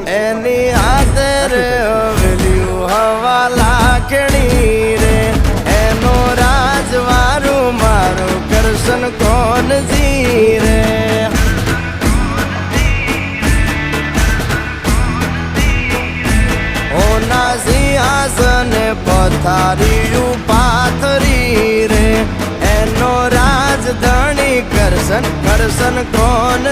એની હાથે રે હવેલ્યું હવા લાખણી રે એનો રાજવારું મારું કરશન કોણ જી રે ઓના સિંહાસન પથારીયું પાથરી રે એનો રાજધણી કરશન કરશન કોણ